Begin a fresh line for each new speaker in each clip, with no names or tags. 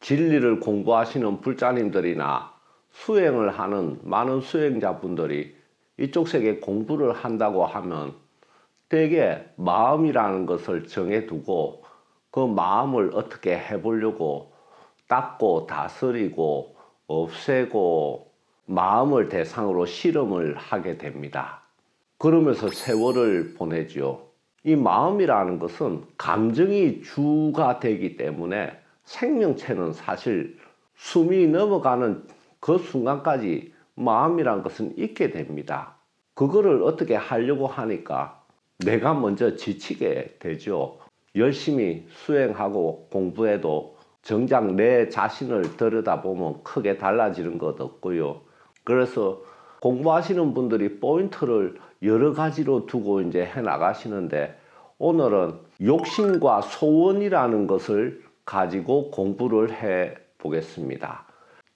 진리를 공부하시는 불자님들이나 수행을 하는 많은 수행자분들이 이쪽 세계 공부를 한다고 하면 대개 마음이라는 것을 정해두고 그 마음을 어떻게 해보려고 닦고 다스리고 없애고 마음을 대상으로 실험을 하게 됩니다. 그러면서 세월을 보내죠. 이 마음이라는 것은 감정이 주가 되기 때문에 생명체는 사실 숨이 넘어가는 그 순간까지 마음이라는 것은 있게 됩니다. 그거를 어떻게 하려고 하니까 내가 먼저 지치게 되죠. 열심히 수행하고 공부해도 정작 내 자신을 들여다보면 크게 달라지는 것 없고요. 그래서 공부하시는 분들이 포인트를 여러 가지로 두고 이제 해 나가시는데, 오늘은 욕심과 소원이라는 것을 가지고 공부를 해 보겠습니다.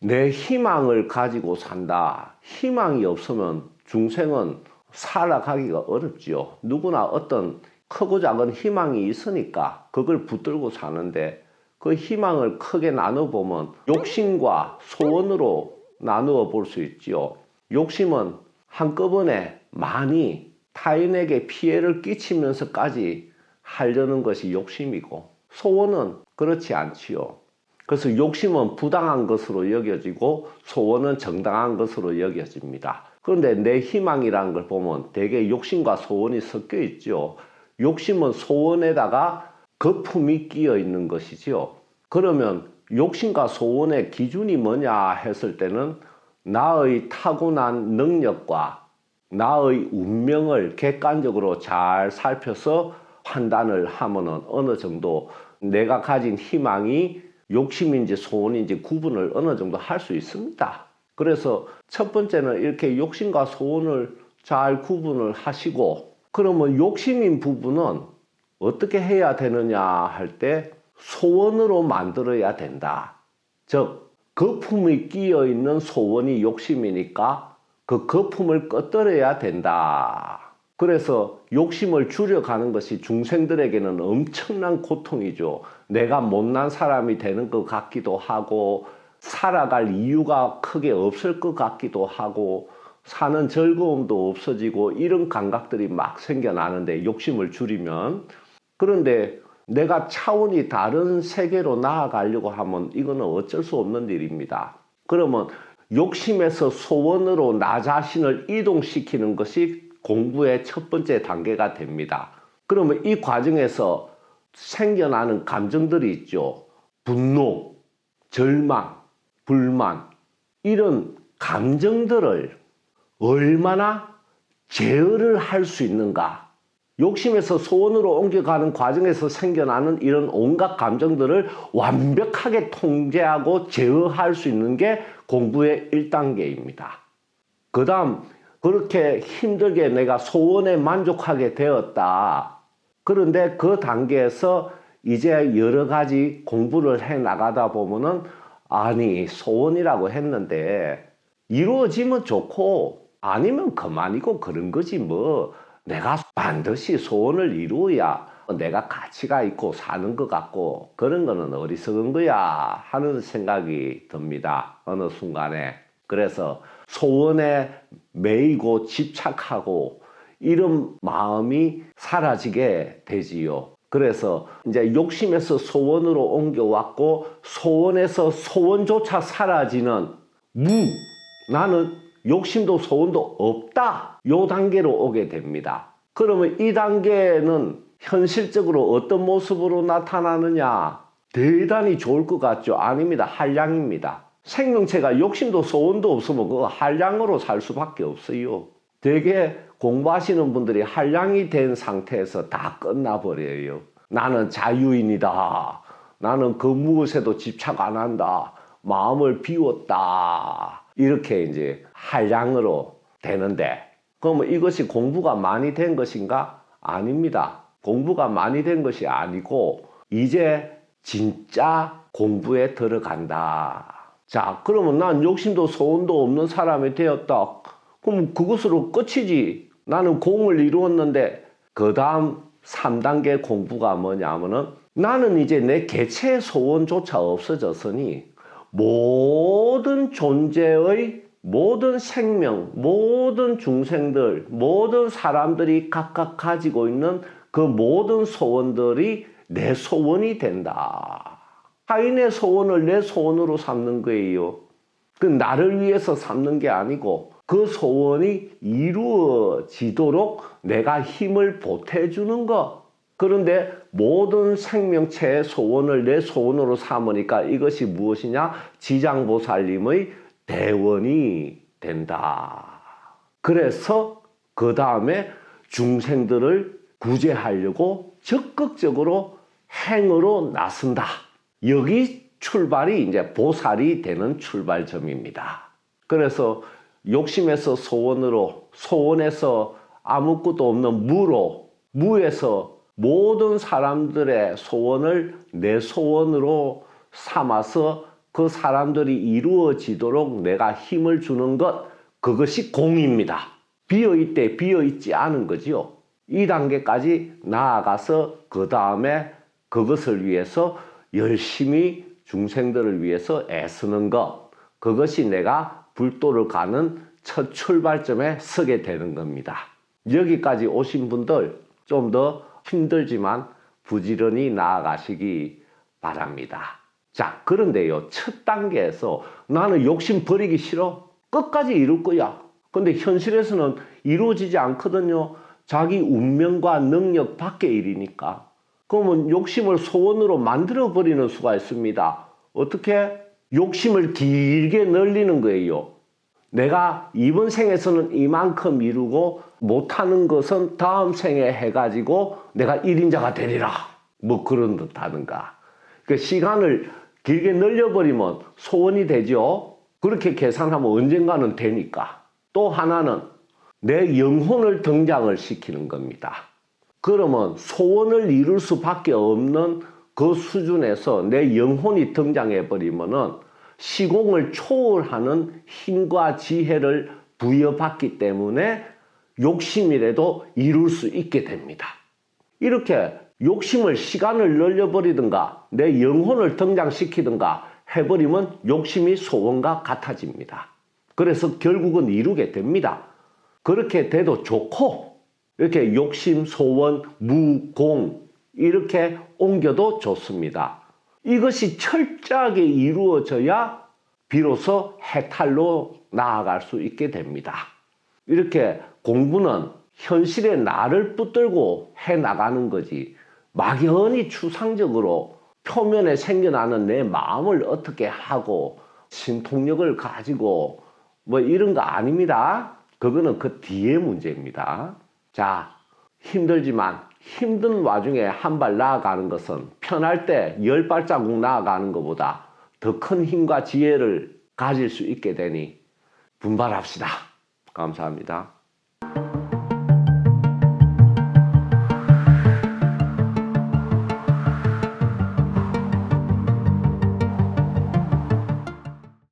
내 희망을 가지고 산다. 희망이 없으면 중생은 살아가기가 어렵지요. 누구나 어떤 크고 작은 희망이 있으니까 그걸 붙들고 사는데, 그 희망을 크게 나눠보면 욕심과 소원으로 나누어 볼 수 있지요. 욕심은 한꺼번에 많이 타인에게 피해를 끼치면서까지 하려는 것이 욕심이고, 소원은 그렇지 않지요. 그래서 욕심은 부당한 것으로 여겨지고 소원은 정당한 것으로 여겨집니다. 그런데 내 희망이라는 걸 보면 대개 욕심과 소원이 섞여 있죠. 욕심은 소원에다가 거품이 끼어 있는 것이지요. 그러면 욕심과 소원의 기준이 뭐냐 했을 때는 나의 타고난 능력과 나의 운명을 객관적으로 잘 살펴서 판단을 하면은 어느 정도 내가 가진 희망이 욕심인지 소원인지 구분을 어느 정도 할 수 있습니다. 그래서 첫 번째는 이렇게 욕심과 소원을 잘 구분을 하시고, 그러면 욕심인 부분은 어떻게 해야 되느냐 할 때 소원으로 만들어야 된다. 즉 거품이 끼어 있는 소원이 욕심이니까 그 거품을 꺼뜨려야 된다. 그래서 욕심을 줄여가는 것이 중생들에게는 엄청난 고통이죠. 내가 못난 사람이 되는 것 같기도 하고, 살아갈 이유가 크게 없을 것 같기도 하고, 사는 즐거움도 없어지고, 이런 감각들이 막 생겨나는데, 욕심을 줄이면. 그런데 내가 차원이 다른 세계로 나아가려고 하면 이거는 어쩔 수 없는 일입니다. 그러면 욕심에서 소원으로 나 자신을 이동시키는 것이 공부의 첫 번째 단계가 됩니다. 그러면 이 과정에서 생겨나는 감정들이 있죠. 분노, 절망, 불만, 이런 감정들을 얼마나 제어를 할 수 있는가. 욕심에서 소원으로 옮겨가는 과정에서 생겨나는 이런 온갖 감정들을 완벽하게 통제하고 제어할 수 있는 게 공부의 1단계입니다. 그 다음, 그렇게 힘들게 내가 소원에 만족하게 되었다. 그런데 그 단계에서 이제 여러 가지 공부를 해 나가다 보면은, 아니, 소원이라고 했는데 이루어지면 좋고 아니면 그만이고 그런 거지 뭐. 내가 반드시 소원을 이루어야 내가 가치가 있고 사는 것 같고 그런 거는 어리석은 거야 하는 생각이 듭니다. 어느 순간에. 그래서 소원에 매이고 집착하고 이런 마음이 사라지게 되지요. 그래서 이제 욕심에서 소원으로 옮겨왔고, 소원에서 소원조차 사라지는 나는 욕심도 소원도 없다, 요 단계로 오게 됩니다. 그러면 이 단계는 현실적으로 어떤 모습으로 나타나느냐? 대단히 좋을 것 같죠? 아닙니다. 한량입니다. 생명체가 욕심도 소원도 없으면 그거 한량으로 살 수밖에 없어요. 되게 공부하시는 분들이 한량이 된 상태에서 다 끝나버려요. 나는 자유인이다. 나는 그 무엇에도 집착 안 한다. 마음을 비웠다. 이렇게 이제 한량으로 되는데, 그러면 이것이 공부가 많이 된 것인가? 아닙니다. 공부가 많이 된 것이 아니고 이제 진짜 공부에 들어간다. 자, 그러면 난 욕심도 소원도 없는 사람이 되었다. 그럼 그것으로 끝이지. 나는 공을 이루었는데, 그 다음 3단계 공부가 뭐냐면은 나는 이제 내 개체의 소원조차 없어졌으니 모든 존재의 모든 생명, 모든 중생들, 모든 사람들이 각각 가지고 있는 그 모든 소원들이 내 소원이 된다. 타인의 소원을 내 소원으로 삼는 거예요. 그 나를 위해서 삼는 게 아니고 그 소원이 이루어지도록 내가 힘을 보태주는 것. 그런데 모든 생명체의 소원을 내 소원으로 삼으니까 이것이 무엇이냐? 지장보살님의 대원이 된다. 그래서 그 다음에 중생들을 구제하려고 적극적으로 행으로 나선다. 여기 출발이 이제 보살이 되는 출발점입니다. 그래서 욕심에서 소원으로, 소원에서 아무것도 없는 무로, 무에서 모든 사람들의 소원을 내 소원으로 삼아서 그 사람들이 이루어지도록 내가 힘을 주는 것, 그것이 공입니다. 비어있대 비어있지 않은 거지요. 이 단계까지 나아가서 그 다음에 그것을 위해서 열심히 중생들을 위해서 애쓰는 것, 그것이 내가 불도를 가는 첫 출발점에 서게 되는 겁니다. 여기까지 오신 분들 좀 더 힘들지만 부지런히 나아가시기 바랍니다. 자, 그런데요, 첫 단계에서 나는 욕심 버리기 싫어. 끝까지 이룰 거야. 근데 현실에서는 이루어지지 않거든요. 자기 운명과 능력 밖의 일이니까. 그러면 욕심을 소원으로 만들어 버리는 수가 있습니다. 어떻게? 욕심을 길게 늘리는 거예요. 내가 이번 생에서는 이만큼 이루고 못하는 것은 다음 생에 해가지고 내가 1인자가 되리라. 뭐 그런 듯 하는가. 그 시간을 길게 늘려버리면 소원이 되죠. 그렇게 계산하면 언젠가는 되니까. 또 하나는 내 영혼을 등장을 시키는 겁니다. 그러면 소원을 이룰 수밖에 없는 그 수준에서 내 영혼이 등장해버리면은 시공을 초월하는 힘과 지혜를 부여받기 때문에 욕심이라도 이룰 수 있게 됩니다. 이렇게 욕심을 시간을 늘려버리든가 내 영혼을 등장시키든가 해버리면 욕심이 소원과 같아집니다. 그래서 결국은 이루게 됩니다. 그렇게 돼도 좋고 이렇게 욕심, 소원, 무, 공 이렇게 옮겨도 좋습니다. 이것이 철저하게 이루어져야 비로소 해탈로 나아갈 수 있게 됩니다. 이렇게 공부는 현실의 나를 붙들고 해나가는 거지 막연히 추상적으로 표면에 생겨나는 내 마음을 어떻게 하고 신통력을 가지고 뭐 이런 거 아닙니다. 그거는 그 뒤의 문제입니다. 자, 힘들지만 힘든 와중에 한 발 나아가는 것은 편할 때 10발자국 나아가는 것보다 더 큰 힘과 지혜를 가질 수 있게 되니 분발합시다. 감사합니다.